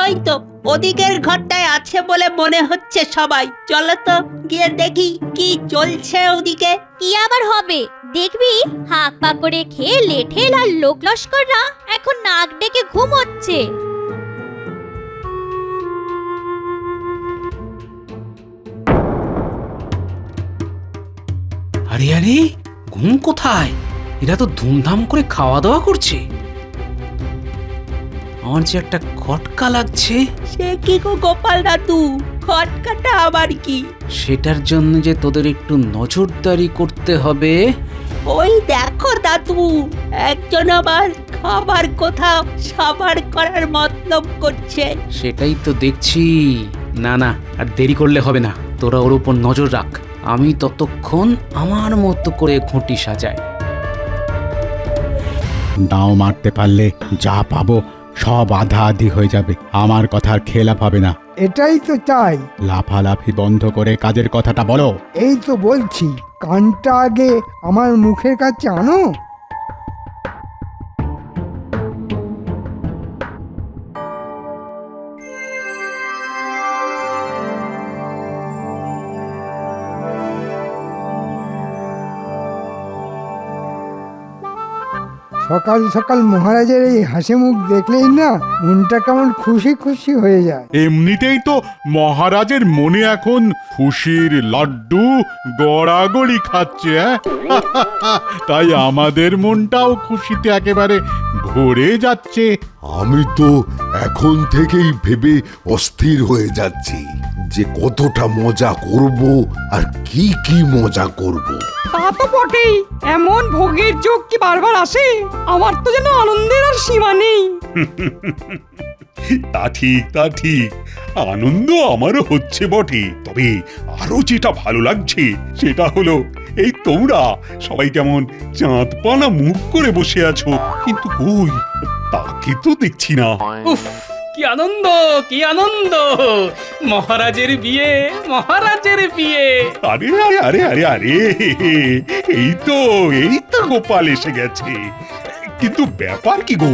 ওই তো ওদিকের ঘরটায় আছে বলে মনে হচ্ছে সবাই। চলো তো গিয়ে দেখি কি চলছে ওদিকে। কি আবার হবে দেখবি, হাঁক পাক করে খেয়ে লেঠেল আর লোক লস্কররা এখন নাক ডেকে ঘুমোচ্ছে। আরে আরে, ঘুম কোথায়? এরা তো ধুমধাম করে খাওয়া দাওয়া করছে। আমার যে একটা খটকা লাগছে। সে কি গো গোপাল দাদু, খটকাটা আবার কি? সেটার জন্য যে তোদের একটু নজরদারি করতে হবে। ওই দেখো দাদু, একজন আবার খাবার কোথাও সাবার করার মতলব করছে। সেটাই তো দেখছি। না না, আর দেরি করলে হবে না, তোরা ওর উপর নজর রাখ। আমি ততক্ষণ আমার মতো করে ঘুঁটি সাজাই। দাও মারতে পারলে যা পাবো সব আধা আধি হয়ে যাবে। আমার কথার খেলাপ হবে না। এটাই তো চাই। লাফালাফি বন্ধ করে কাজের কথাটা বলো। এই তো বলছি, কানটা আগে আমার মুখের কাছে আনো। সকাল সকাল মহারাজের এই হাসি মুখ দেখলেই না মনটা কেমন খুশি খুশি হয়ে যায়। এমনিতেই তো মহারাজের মনে এখন খুশির লাড্ডু গড়াগড়ি খাচ্ছে। তাই আমাদের মনটাও খুশিতে একেবারে ভরে যাচ্ছে। আমি তো এখন থেকেই ভেবে অস্থির হয়ে যাচ্ছি যে কতটা মজা করব আর কি কি মজা করব। তা তো বটেই, এমন ভোগের যোগ কি বারবার আসে? আমার তো যেন আনন্দের আর সীমা নেই। তা ঠিক আনন্দ আমারও হচ্ছে বটে, তবে আরো যেটা ভালো লাগছে সেটা হলো এই তোমরা সবাই কেমন চাঁদ পানা মুখ করে বসে আছো, কিন্তু কই তাকে তো দেখছি না। উফ, কি আনন্দ, কি আনন্দ! মহারাজের বিয়ে, মহারাজের বিয়ে! আরে আরে আরে আরে আরে, এই তো গোপাল এসে গেছে। কিন্তু ব্যাপার কি গো,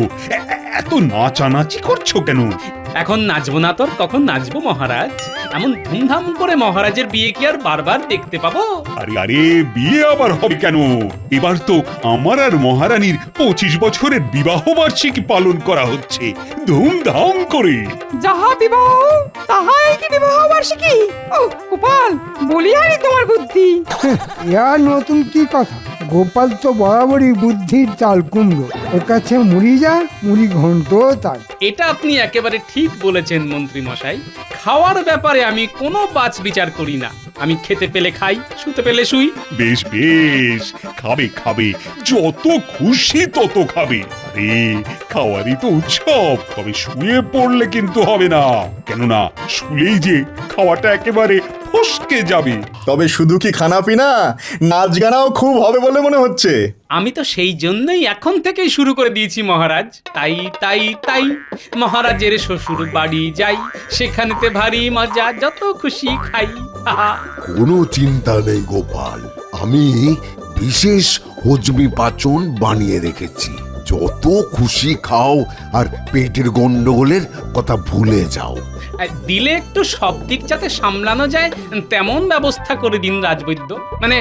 এত নাচানাচি করছো কেন? এখন নাচবো না তোর কখন নাচবো মহারাজ? এমন ধুমধাম করে মহারাজের বিয়ে কি আর বারবার দেখতে পাবো? আরে আরে, বিয়ে আবার হবে কেন? এবার তো আমার আর মহারানীর 25 বছরের বিবাহ বার্ষিকী পালন করা হচ্ছে ধুমধাম করে। যাহা বিবাহ তাহাই কি বিবাহ বার্ষিকী? ও গোপাল, বলি আনি তোমার বুদ্ধি। ইয়ার নতুন কি কথা? গোপাল তো বরাবরই বুদ্ধির চাল কুমড়ো। ওর কাছে মুড়ি যা, মুড়ি ঘন্ট তাই। এটা আপনি একেবারে ঠিক বলেছেন মন্ত্রী মশাই। খাওয়ার ব্যাপারে আমি কোনো বাছ বিচার করি না। আমি খেতে পেলে খাই, শুতে পেলে শুই। বেশ বেশ, খাবে, যত খুশি তত খাবে। আরে খাওয়ারই তো উৎসব, তবে শুয়ে পড়লে কিন্তু হবে না, কেননা শুলেই যে খাওয়াটা একেবারে ফসকে যাবে। তবে শুধু কি খানা পিনা, নাচ গানাও খুব হবে বলে মনে হচ্ছে। আমি তো সেই জন্যই এখন থেকেই শুরু করে দিয়েছি মহারাজ। তাই তাই তাই মহারাজের শ্বশুর বাড়ি যাই, সেখানেতে ভারী মজা, যত খুশি খাই। কোনো চিন্তা নেই গোপাল, আমি বিশেষ হজমি পাচন বানিয়ে রেখেছি। যত খুশি খাও আর পেটের গন্ডগোলের কথা ভুলে যাও। দিলে একটু সব দিক যাতে সামলানো যায় তেমন ব্যবস্থা করে দিন রাজবৈদ্য। মানে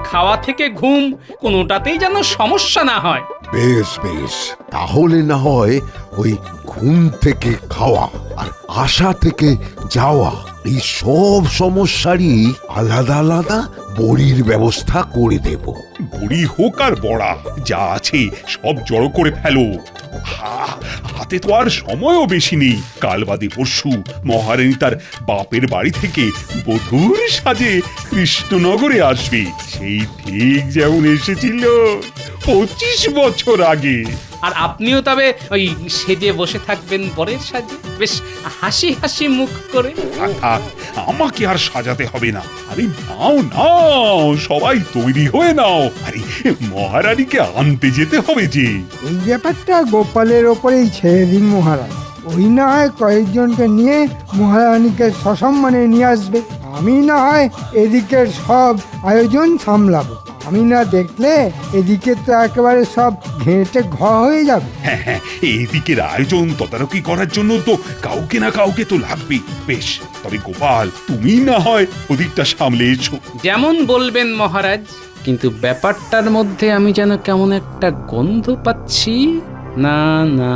খাওয়া থেকে ঘুম কোনোটাতেই যেন সমস্যা না হয়। বেশ বেশ, তাহলে না হয় ওই ঘুম থেকে খাওয়া আর আশা থেকে যাওয়া এই সব সমস্যারই আলাদা আলাদা বড়ির ব্যবস্থা করে দেব। বড়ি হোক আর বড়া, যা আছে সব জড়ো করে ফেলো। হাতে তো আর সময়ও বেশি নেই। কাল বাদে পরশু মহারানী তার বাপের বাড়ি থেকে বধূর সাজে কৃষ্ণনগরে আসবে, সেই ঠিক যেমন এসেছিল 25 বছর আগে। আর আপনিও তবে ওই সেজে বসে থাকবেন বরের সাজে, বেশ হাসি হাসি মুখ করে। থাক, আমাকে আর সাজাতে হবে না। আরে নাও, সবাই তৈরি হয়ে নাও। আরে মহারানীকে আনতে যেতে হবে যে। এই ব্যাপারটা গোপালের ওপরেই ছেড়ে দিন মহারাজ। ওই না হয় কয়েকজনকে নিয়ে মহারানীকে সসম্মানে নিয়ে আসবে। আমি না হয় এদিকের সব আয়োজন সামলাবো। আমি না দেখলে এদিকে তো একেবারে সব ঘেঁটে ঘ হয়ে যাবে। হ্যাঁ হ্যাঁ, এদিকের আয়োজন তদারকি করার জন্য তো কাউকে না কাউকে তো লাগবে। বেশ, তবে গোপাল তুমি না হয় ওদিকটা সামলে এসো। যেমন বলবেন মহারাজ, কিন্তু ব্যাপারটার মধ্যে আমি যেন কেমন একটা গন্ধ পাচ্ছি। না না,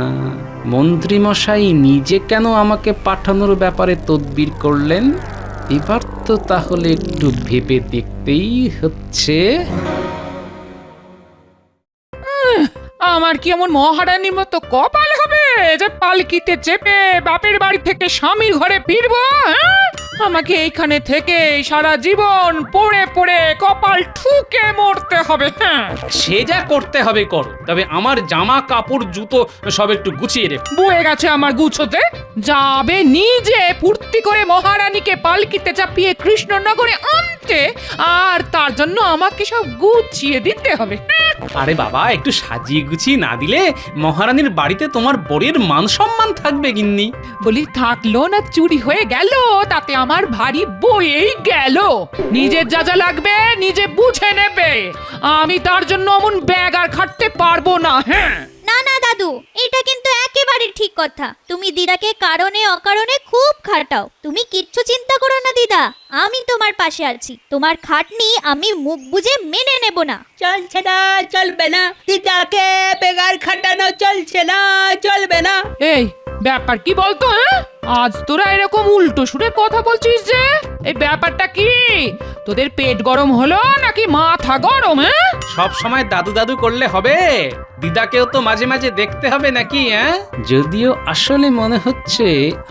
মন্ত্রী মশাই নিজে কেন আমাকে পাঠানোর ব্যাপারে তদবির করলেন? এবার তো তাহলে একটু ভেবে দেখতেই হচ্ছে। আমার কি এমন মহারানীর মতো কপাল হবে যে পালকিতে চেপে বাপের বাড়ি থেকে স্বামীর ঘরে ফিরবো? হ্যাঁ? আমাকে এইখানে থেকে সারা জীবন পড়ে পড়ে কপাল ঠুকে মরতে হবে। হ্যাঁ, সে যা করতে হবে করো, তবে আমার জামা কাপড় জুতো সব একটু গুছিয়ে রেখো। বয়ে গেছে আমার গুছোতে। যাবে নিজে ফুর্তি করে মহারানীকে পালকিতে চাপিয়ে কৃষ্ণনগরে আনতে, আর তার জন্য আমাকে সব গুছিয়ে দিতে হবে। আরে বাবা, একটু সাজিয়ে গুছিয়ে না দিলে মহারানীর বাড়িতে তোমার বরের মান সম্মান থাকবে গিন্নি? বলি থাকলো না চুরি হয়ে গেল, তাতে আমার ভারী বয়েই গেল। নিজের যা যা লাগবে নিজে বুঝে নেবে, আমি তার জন্য অমন ব্যাগ আর খাটতে পারবো না। হ্যাঁ, না না দাদু, এটা কিন্তু একেবারে ঠিক কথা। তুমি দিদাকে কারণে অকারণে খুব খাটাও। তুমি কিচ্ছু চিন্তা করো না দিদা, আমি তোমার পাশে আছি। তোমার খাটনি আমি মুখ বুজে মেনে নেব না। চলছে না, চলবে না, দিদাকে বেগার খাটানো চলছে না, চলবে না। এই ব্যাপার কি বলতো? হ্যাঁ, আজ তোরা এরকম উল্টো সুরে কথা বলছিস যে? এই ব্যাপারটা কি? তোদের পেট গরম হলো নাকি মাথা গরম? হ্যাঁ, সব সময় দাদু দাদু করলে হবে? দিদাকেও তো মাঝে মাঝে দেখতে হবে নাকি? হ্যাঁ, যদিও আসলে মনে হচ্ছে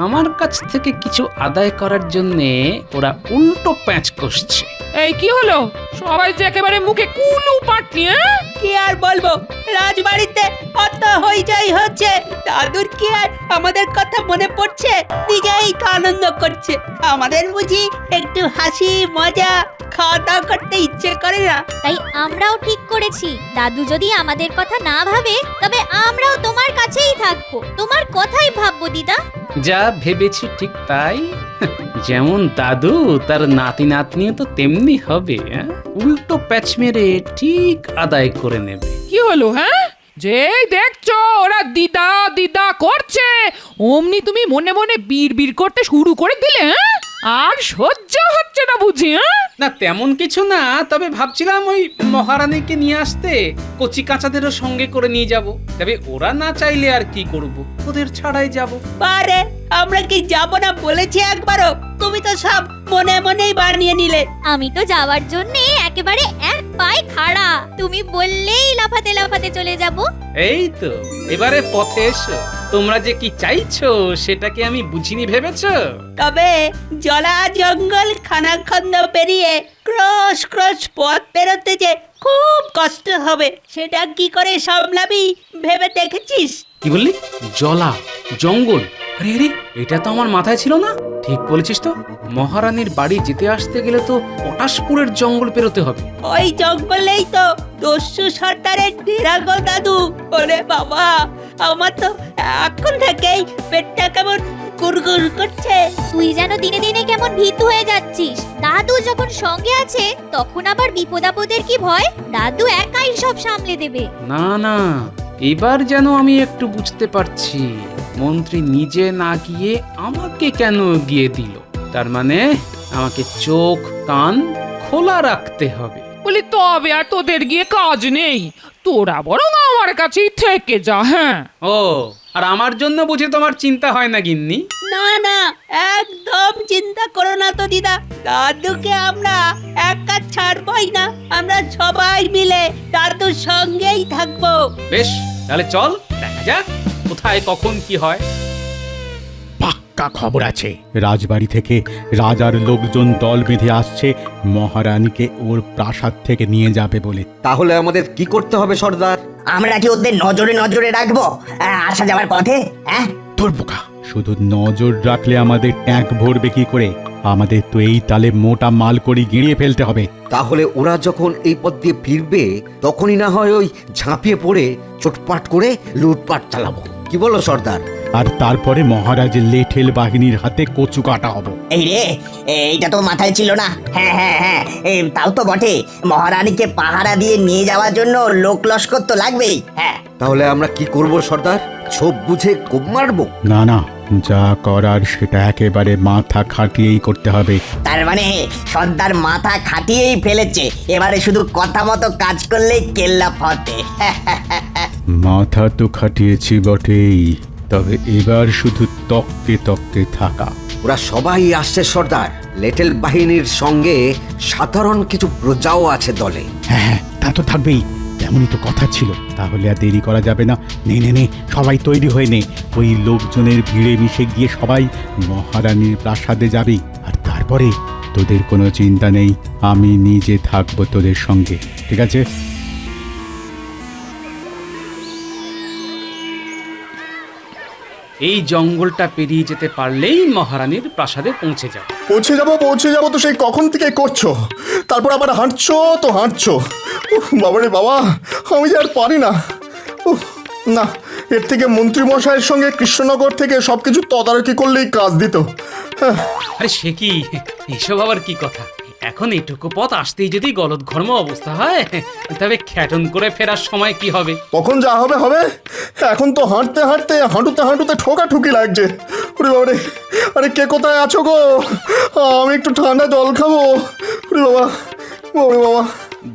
আমার কাছ থেকে কিছু আদায় করার জন্যে ওরা উল্টো প্যাঁচ কষছে। এই কি হলো? সবাই যে একেবারে মুখে কুলু পাট নিয়ে। কি আর বলবো, রাজবাড়িতে অত হইচই হচ্ছে, দাদুর কি আর আমাদের কথা মনে পড়ছে? নিজেই তো আনন্দ করছে, আমাদের বুঝি একটু হাসি মজা খাওয়া দাওয়া করতে ইচ্ছে করে না? তাই আমরাও ঠিক করেছি, দাদু যদি আমাদের কথা না ভাবে তবে আমরাও তোমার কাছেই থাকবো, তোমার কথাই ভাববো দিদা। যা ভেবেছি ঠিক তাই। যেমন দাদু তার নাতি নাতনিও তো তেমনি হবে। হ্যাঁ? উল্টো প্যাচ মেরে ঠিক আদায় করে নেবে। কি হলো? হ্যাঁ, যে দেখছো ওরা দিদা দিদা করছে, অমনি তুমি মনে মনে বিড় করতে শুরু করে দিলে। হ্যাঁ, আর সহ্য হচ্ছে না বুঝি? হ্যাঁ, না তেমন কিছু না, তবে ভাবছিলাম ওই মহারানীকে নিয়ে আসতে কচি কাঁচাদেরও সঙ্গে করে নিয়ে যাব। তবে ওরা না চাইলে আর কি করব, ওদের ছাড়াই যাব। পারে আমরা কি যাব না বলেছি একবারও? তুমি তো সব মনে মনেই বানিয়ে নিলে। আমি তো যাওয়ার জন্য একেবারে এক পায়ে খাড়া, তুমি বললেই লাফাতে লাফাতে চলে যাব। এই তো এবারে পথে এসো। তোমরা যে কি চাইছো সেটা কি আমি বুঝিনি ভেবেছো? তবে জলা জঙ্গল খানাখন্দ পেরিয়ে ক্রস ক্রস পথ পেরোতে যে খুব কষ্ট হবে, সেটা কি করে সামলাবি ভেবে দেখেছিস? কি বললি? জলা জঙ্গল? আরে আরে, এটা তো আমার মাথায় ছিল না। ঠিক বলেছিস তো, মহারানীর বাড়ি যেতে আসতে গেলে তো পটাশপুরের জঙ্গল পেরোতে হবে। ওই জঙ্গলেই তো দস্যু সর্দারের ডেরা গো দাদু। ওরে বাবা, আমার তো এখন থেকেই পেটটা কেমন গুড়গুড় করছে। তুই যেন দিনে দিনে কেমন ভীতু হয়ে যাচ্ছিস। দাদু যখন সঙ্গে আছে তখন আবার বিপদ আপদের কি ভয়? দাদু একাই সব সামলে দেবে। না না, এবার যেন আমি একটু বুঝতে পারছি। মন্ত্রী নিজে না গিয়ে আমাকে কেন গিয়ে দিল? তার মানে আমাকে চোখ কান খোলা রাখতে হবে। বলি তবে আর তোদের গিয়ে কাজ নেই, তোরা বরং আমার কাছেই থেকে যা। হ্যাঁ, ও, আর আমার জন্য বুঝি তোমার চিন্তা হয় না গিন্নি? না না, একদম চিন্তা করো না তো দিদা, দাদুকে আমরা একা ছাড়বই না। আমরা সবাই মিলে দাদুর সঙ্গেই থাকবো। বেশ, তাহলে চল দেখা যাক কোথায় কখন কি হয়। পাক্কা খবর আছে, রাজবাড়ি থেকে রাজার লোকজন দল বেঁধে আসছে মহারানীকে ওর প্রাসাদ থেকে নিয়ে যাবে বলে। তাহলে আমাদের কি করতে হবে সর্দার? আমরা কি ওদের নজরে নজরে রাখবো আসা যাওয়ার পথে? হ্যাঁ, তোর বোকা, শুধু নজর রাখলে আমাদের ট্যাঙ্ক ভরবে কি করে? আমাদের তো এই তালে মোটা মাল করে গিড়িয়ে ফেলতে হবে। তাহলে ওরা যখন এই পথ দিয়ে ফিরবে তখনই না হয় ওই ঝাঁপিয়ে পড়ে চোটপাট করে লুটপাট চালাবো। কি বলো সর্দার? আর তারপরে মহারাজের লেঠেল বাহিনীর হাতে কচু কাটা হব। এই রে, এইটা তো মাথায় ছিল না। হ্যাঁ হ্যাঁ হ্যাঁ, তাও তো বটে, মহারানীকে পাহারা দিয়ে নিয়ে যাওয়ার জন্য লোক লস্কর তো লাগবেই। হ্যাঁ, তাহলে আমরা কি করব সর্দার? ছোপ বুঝে কোপ মারবো? না না, যা করার সেটা একেবারে মাথা খাটিয়েই করতে হবে। তার মানে সর্দার মাথা খাটিয়েই ফেলেছে, এবারে শুধু কথা মতো কাজ করলেই কেল্লা ফতে। মাথা তো খাটিয়েছি বটেই, তবে এবার শুধু তকতে তকতে থাকা। ওরা সবাই আসছে সর্দার। লেটেল বাহিনীর সঙ্গে সাধারণ কিছু প্রজাও আছে দলে। হ্যাঁ, তা তো থাকবেই, তেমনই তো কথা ছিল। তাহলে আর দেরি করা যাবে না। নে নে নে, সবাই তৈরি হয়ে নে। ওই লোকজনের ভিড়ে মিশে গিয়ে সবাই মহারানীর প্রাসাদে যাবি। আর তারপরে তোদের কোনো চিন্তা নেই, আমি নিজে থাকবো তোদের সঙ্গে, ঠিক আছে? এই জঙ্গলটা পেরিয়ে যেতে পারলেই মহারানীর প্রাসাদে পৌঁছে যাব। পৌঁছে যাবো তো সেই কখন থেকে করছো, তারপর আবার হাঁটছো তো হাঁটছো। বাবারে বাবা, আমি যে আর পারি না। না, এর থেকে মন্ত্রী মশাইয়ের সঙ্গে কৃষ্ণনগর থেকে সবকিছু তদারকি করলেই কাজ দিত। হ্যাঁ, আরে সে কি, এসব আবার কি কথা? এখন এটুকু পথ আসতেই যদি গলদঘর্ম অবস্থা হয়, তবে খ্যাটন করে ফেরার সময় কি হবে? কখন যা হবে হবে। এখন তো হাঁটতে হাঁটতে হাঁটুতে ঠোকাঠুকি লাগছে। ওরে বাবারে, আরে কে কোথায় আছো গো? আমি একটু ঠান্ডা জল খাবো। ওরে বাবা, ওরে বাবা।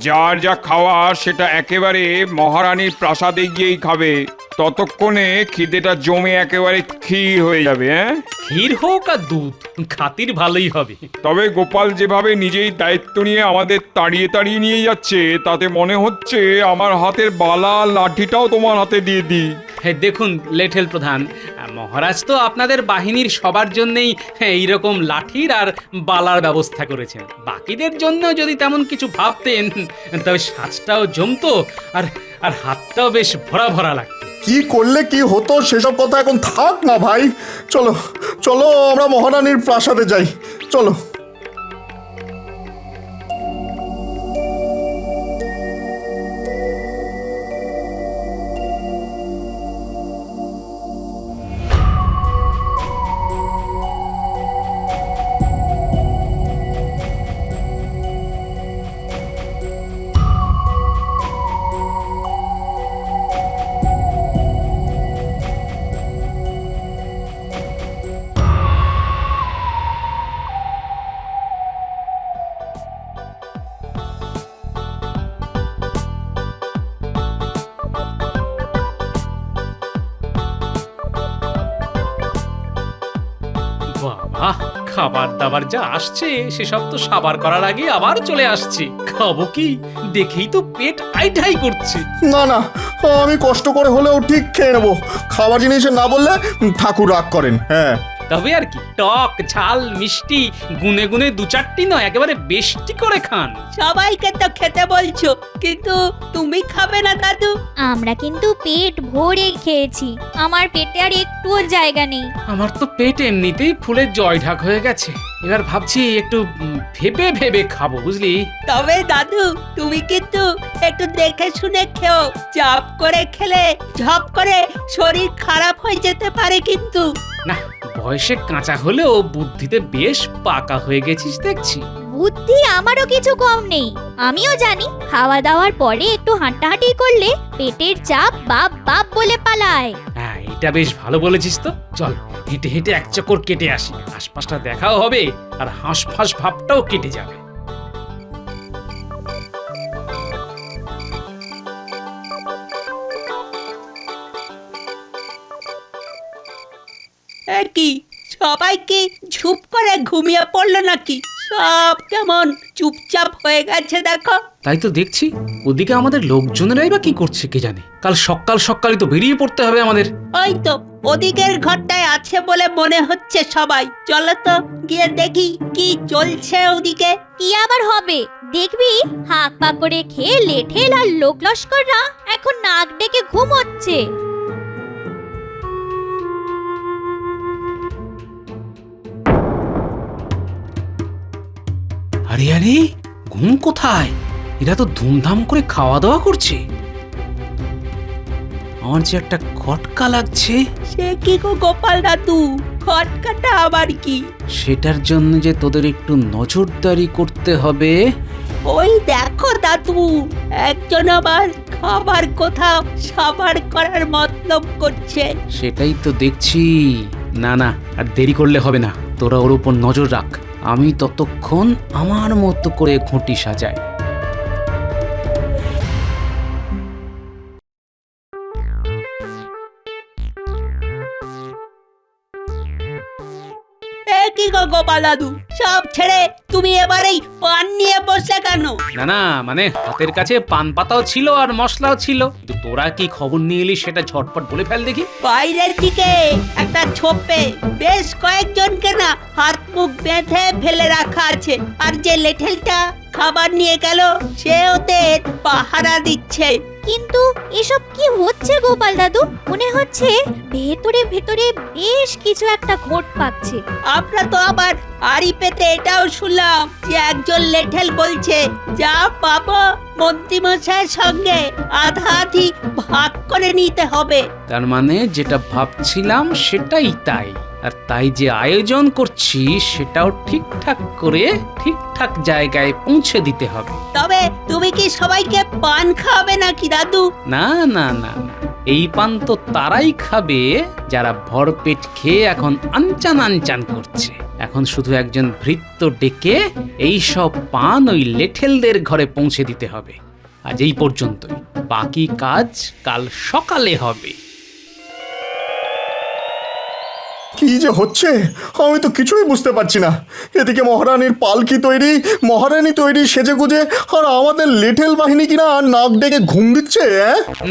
যার যা খাওয়া সেটা একেবারে মহারানীর প্রাসাদে গিয়েই খাবে। ততক্ষণে খিদেটা জমে একেবারে ক্ষীর হয়ে যাবে। হ্যাঁ, ক্ষীর হোক আর দুধ, খাতির ভালোই হবে। তবে গোপাল যেভাবে নিজেই দায়িত্ব নিয়ে আমাদের তাড়িয়ে তাড়িয়ে নিয়ে যাচ্ছে, তাতে মনে হচ্ছে আমার হাতের বালা লাঠিটাও তোমার হাতে দিয়ে দিই। হ্যাঁ, দেখুন লেঠেল প্রধান, মহারাজ তো আপনাদের বাহিনীর সবার জন্যই এইরকম লাঠির আর বালার ব্যবস্থা করেছেন। বাকিদের জন্য যদি তেমন কিছু ভাবতেন, তবে সাজটাও জমতো আর আর হাতটাও বেশ ভরা ভরা লাগতো। কি করলে কি হতো সেসব কথা এখন থাক না ভাই। চলো চলো, আমরা মহারানীর প্রাসাদে যাই, চলো। বাবা, খাবার দাবার যা আসছে সেসব তো সাবার করার আগে আবার চলে আসছে। খাবো কি, দেখেই তো পেট আইঢাই করছে। না না, আমি কষ্ট করে হলেও ঠিক খেয়ে নেবো। খাবার জিনিসে না বললে ঠাকুর রাগ করেন। হ্যাঁ, তবে আর কি, টক ঝাল মিষ্টি গুনে গুনে দু চারটি নয়, একেবারে বেশটি করে খান। সবাইকে তো খেতে বলছো, কিন্তু তুমি খাবে না দাদু? আমরা কিন্তু পেট ভরে খেয়েছি, আমার পেটে আর একটুও জায়গা নেই। আমার তো পেট এমনিতেই ফুলে জয় ঢাক হয়ে গেছে। এবার ভাবছি একটু ভেবে ভেবে খাবো, বুঝলি? তবে দাদু, তুমি কিন্তু একটু দেখে শুনে খেও। চাপ করে খেলে ঝপ করে শরীর খারাপ হয়ে যেতে পারে কিন্তু। না, বয়সে কাঁচা হলেও বুদ্ধিতে বেশ পাকা হয়ে গেছিস দেখছি। বুদ্ধি আমারও কিছু কম নেই। আমিও জানি খাওয়া দাওয়ার পরে একটু হাঁটাহাঁটি করলে পেটের চাপ বাপ বাপ বলে পালায়। হ্যাঁ, এটা বেশ ভালো বলেছিস তো। চল হেঁটে হেঁটে এক চক্কর কেটে আসি, আশপাশটা দেখাও হবে আর হাঁসফাঁস ভাবটাও কেটে যাবে। কি সবাই কি ঝুপ করে ঘুমিয়ে পড়লো নাকি? সব কেমন চুপচাপ হয়ে গেছে দেখো। তাই তো দেখছি, ওদিকে আমাদের লোকজনেরাই বা কি করছে কে জানে। কাল সকাল সকালই তো বেরিয়ে পড়তে হবে আমাদের। ওই তো ওদিকের ঘরটায় আছে বলে মনে হচ্ছে সবাই। চলো তো গিয়ে দেখি কি চলছে ওদিকে। কি আবার হবে, দেখবি হাঁক পাক করে খেয়ে লেঠেল আর লোক লস্কররা এখন নাক ডেকে ঘুমোচ্ছে। আরে আরে, ঘুম কোথায়? এরা তো ধুমধাম করে খাওয়া দাওয়া করছে। আমার যে একটা খটকা লাগছে। সে কি গো গোপাল দাদু, খটকাটা আবার কি? সেটার জন্য যে তোদের একটু নজরদারি করতে হবে। ওই দেখো দাদু, একজন আবার খাবার কোথাও সাবার করার মতলব করছে। সেটাই তো দেখছি। না না, আর দেরি করলে হবে না, তোরা ওর উপর নজর রাখ। আমি ততক্ষণ আমার মতো করে ঘুঁটি সাজাই। এ কি গো গোপাল দাদু, সব ছেড়ে তুমি এবারেই পান নিয়ে বসলে কেন? না না, মানে হাতের কাছে পান পাতাও ছিল আর মশলাও ছিল। কিন্তু তোরা কি খবর নিয়ে এলি সেটা ঝটপট বলে ফেল দেখি। বাইরের দিকে একটা ছোপে বেশ কয়েকজনকে না হাত মুখ বেঁধে ফেলে রাখা আছে, আর যে লেঠেলটা খাবার নিয়ে গেল সে ওদের পাহারা দিচ্ছে। কিন্তু এসব কি হচ্ছে গোপাল দাদু? মনে হচ্ছে ভেতরে ভেতরে বেশ কিছু একটা ঘোট পাচ্ছে। আমরা তো আবার আড়ি পেতে এটাও শুনলাম যে একজন লেঠেল বলছে যা পাবো মন্ত্রীমশাইয়ের সঙ্গে আধা আধি ভাগ করে নিতে হবে। তার মানে যেটা ভাবছিলাম সেটাই তাই। আর তাই যে আয়োজন করছি সেটাও ঠিকঠাক করে ঠিকঠাক জায়গায় পৌঁছে দিতে হবে। তবে তুমি কি সবাইকে পান খাওয়াবে নাকি দাদু? না না না না, এই পান তো তারাই খাবে যারা ভরপেট খেয়ে এখন আনচান আনচান করছে। এখন শুধু একজন ভৃত্য ডেকে এই সব পান ওই লেঠেলদের ঘরে পৌঁছে দিতে হবে। আজ এই পর্যন্তই, বাকি কাজ কাল সকালে হবে। কি যে হচ্ছে আমি তো কিছুই বুঝতে পারছি না। এদিকে মহারানীর পালকি তৈরি, মহারানী তৈরি সেজে গুজে, আর আমাদের লিটল বাহিনী কিনা নাক ডেকে ঘুম দিচ্ছে।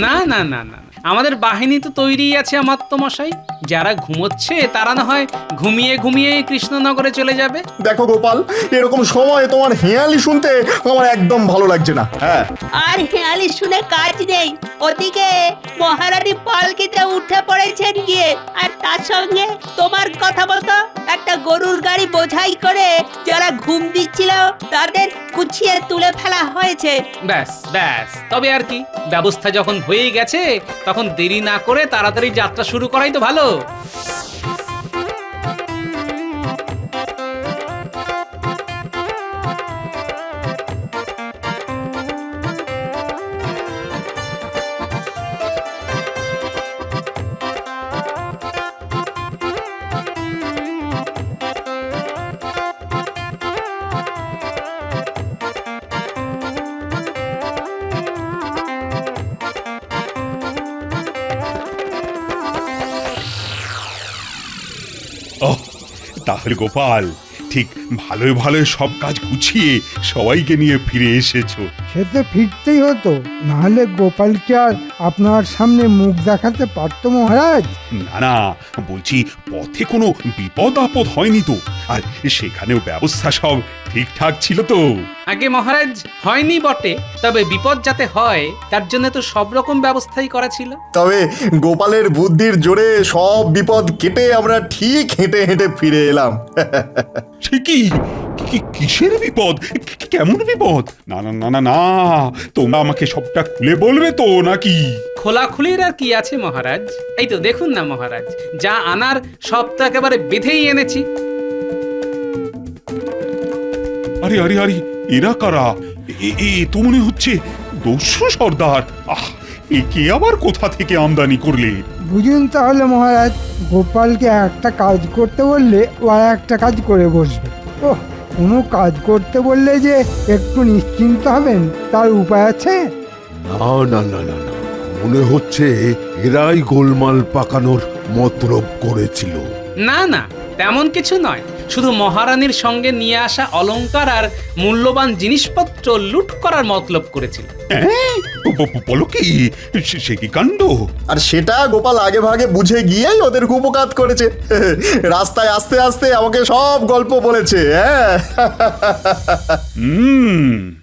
না না না না, আমাদের বাহিনী তো তৈরি আছে অমাত্যমশাই। যারা ঘুমোচ্ছে তারা না হয় ঘুমিয়ে ঘুমিয়ে কৃষ্ণনগরে চলে যাবে। দেখো গোপাল, এরকম সময় তোমার হেঁয়ালি শুনতে আমার একদম ভালো লাগছে না। হ্যাঁ, আর হেয়ালি শুনে কাজ নেই। ওদিকে মহারানী পালকিতে উঠে পড়েছেন গিয়ে, আর তার সঙ্গে তোমার কথা মতো একটা গরুর গাড়ি বোঝাই করে যারা ঘুম দিচ্ছিল তাদের গুছিয়ে তুলে ফেলা হয়েছে। ব্যাস ব্যাস, তবে আর কি, ব্যবস্থা যখন হয়ে গেছে তখন দেরি না করে তাড়াতাড়ি যাত্রা শুরু করাই তো ভালো। তাহলে গোপাল, ঠিক ভালোই ভালোই সব কাজ গুছিয়ে সবাইকে নিয়ে ফিরে এসেছো। সে তো ফিরতেই হতো, নাহলে গোপালকে আর আপনার সামনে মুখ দেখাতে পারতো মহারাজ? না না, বলছি পথে কোনো বিপদ আপদ হয়নি তো? আর সেখানেও ব্যবস্থা সব ঠিকঠাক ছিল তো? আগে মহারাজ, হয়নি বটে, তবে বিপদ যাতে হয় তার জন্য তো সব রকম ব্যবস্থাই করা ছিল। তবে গোপালের বুদ্ধির জোরে সব বিপদ কেটে আমরা ঠিক হেঁটে হেঁটে ফিরে এলাম। সে কি? কিসের বিপদ? কেমন বিপদ? না না না না না, তোমরা আমাকে সবটা খুলে বলবে তো নাকি? খোলাখুলির আর কি আছে মহারাজ? এই তো দেখুন না মহারাজ, যা আনার সব তো একেবারে বেঁধেই এনেছি। আরে আরে আরে, এরা কারা? এ তো মনে হচ্ছে দস্যু সর্দার। আহ, একে আবার কোথা থেকে আমদানি করলে? বুঝুন তাহলে মহারাজ, গোপালকে একটা কাজ করতে বললে ও আর একটা কাজ করে বসবে। ওহ, কোনো কাজ করতে বললে যে একটু নিশ্চিন্ত হবেন তার উপায় আছে? না না না না না, মনে হচ্ছে এরাই গোলমাল পাকানোর মতলব করেছিল। না না, তেমন কিছু নয়, শুধু মহারানীর সঙ্গে নিয়ে আসা অলংকার আর মূল্যবান জিনিসপত্র লুট করার মতলব করেছিল। বলো কি? সে কি কাণ্ড! আর সেটা গোপাল আগে ভাগে বুঝে গিয়েই ওদের কুপকাত করেছে। রাস্তায় আস্তে আস্তে আমাকে সব গল্প বলেছে।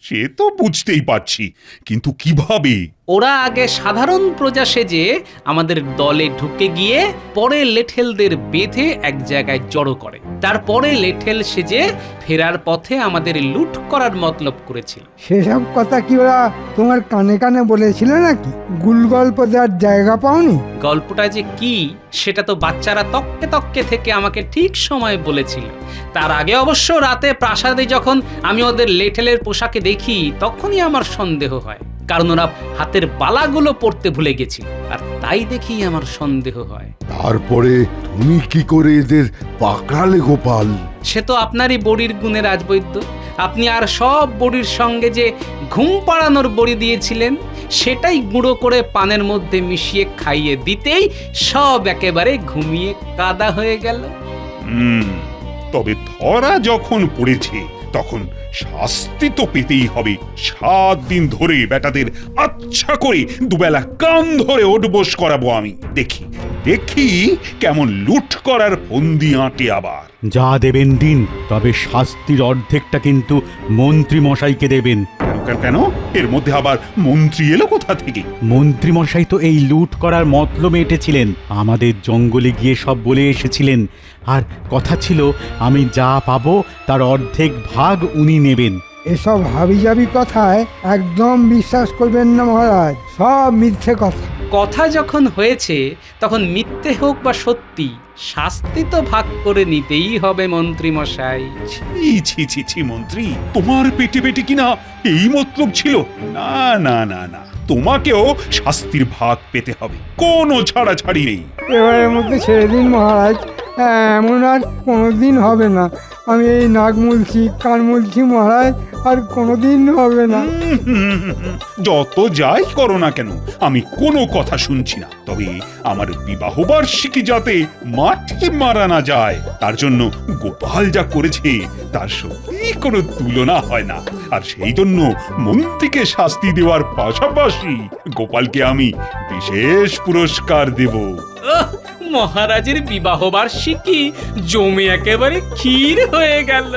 সে তো বুঝতেই পারছি, কিন্তু কিভাবে? ওরা আগে সাধারণ প্রজা সেজে আমাদের দলে ঢুকে গিয়ে পরে লেঠেলদের বেঁধে এক জায়গায় জড়ো করে, তারপরে লেঠেল সেজে ফেরার পথে আমাদের লুট করার মতলব করেছিল। সেসব কথা কি ওরা তোমার কানে কানে বলেছিল নাকি? গুল গল্প দেওয়ার জায়গা পাওনি? গল্পটা যে কি সেটা তো বাচ্চারা তককে তককে থেকে আমাকে ঠিক সময় বলেছিল। তার আগে অবশ্য রাতে প্রাসাদে যখন আমি ওদের লেঠেলের পোশাকে দেখি তখনই আমার সন্দেহ হয়, কারণ ওরা হাতের বালাগুলো পরতে ভুলে গেছিল, আর তাই দেখি আমার সন্দেহ হয়। তারপরে তুমি কি করে এদের পাকড়ালে গোপাল? সে তো আপনারই বড়ির গুণে রাজবৈদ্য। আপনি আর সব বড়ির সঙ্গে যে ঘুম পাড়ানোর বড়ি দিয়েছিলেন সেটাই গুঁড়ো করে পানের মধ্যে মিশিয়ে খাইয়ে দিতেই সব একেবারে ঘুমিয়ে কাদা হয়ে গেল। তবে ধরা যখন পড়েছে তখন শাস্তি তো পেতেই হবে। 7 দিন ধরে বেটাদের আচ্ছা করে দুবেলা কান ধরে ওঠবোস করাবো আমি। দেখি দেখি কেমন লুট করার ফন্দি আঁটে আবার। যা দেবেন দিন, তবে শাস্তির অর্ধেকটা কিন্তু মন্ত্রী মশাইকে দেবেন। কেন? এর মধ্যে আবার মন্ত্রী এলো কোথা থেকে? মন্ত্রী মশাই তো এই লুট করার মতলবে এঁটেছিলেন, আমাদের জঙ্গলে গিয়ে সব বলে এসেছিলেন, আর কথা ছিল আমি যা পাবো তার অর্ধেক ভাগ উনি নেবেন। এসব হাবিজাবি কথায় একদম বিশ্বাস করবেন না মহারাজ, সব মিথ্যে কথা। কথা যখন হয়েছে তখন মিথ্যে হোক বা সত্যি, শাস্তি তো ভাগ করে নিতেই হবে মন্ত্রী মশাই। ছি ছি ছি মন্ত্রী, তোমার পেটে পেটে কিনা এই মতলব ছিল? না না না না, তোমাকেও শাস্তির ভাগ পেতে হবে, কোনো ছাড়াছাড়ি নেই। এবারের মধ্যে ছেড়ে দিন মহারাজ, এমন আর কোনোদিন হবে না। আমি এই নাক মুলছি, কান মুলছি মহারাজ, আর কোনোদিন হবে না। যত যাই করো না কেন আমি কোনো কথা শুনছি না। তবে আমার বিবাহ বার্ষিকী যাতে মাঠে মারা না যায় তার জন্য গোপাল যা করেছে তার সত্যি কোনো তুলনা হয় না। আর সেই জন্য মন্ত্রীকে শাস্তি দেওয়ার পাশাপাশি গোপালকে আমি বিশেষ পুরস্কার দেব। মহারাজের বিবাহ বার্ষিকী জমে একেবারে ক্ষীর হয়ে গেল।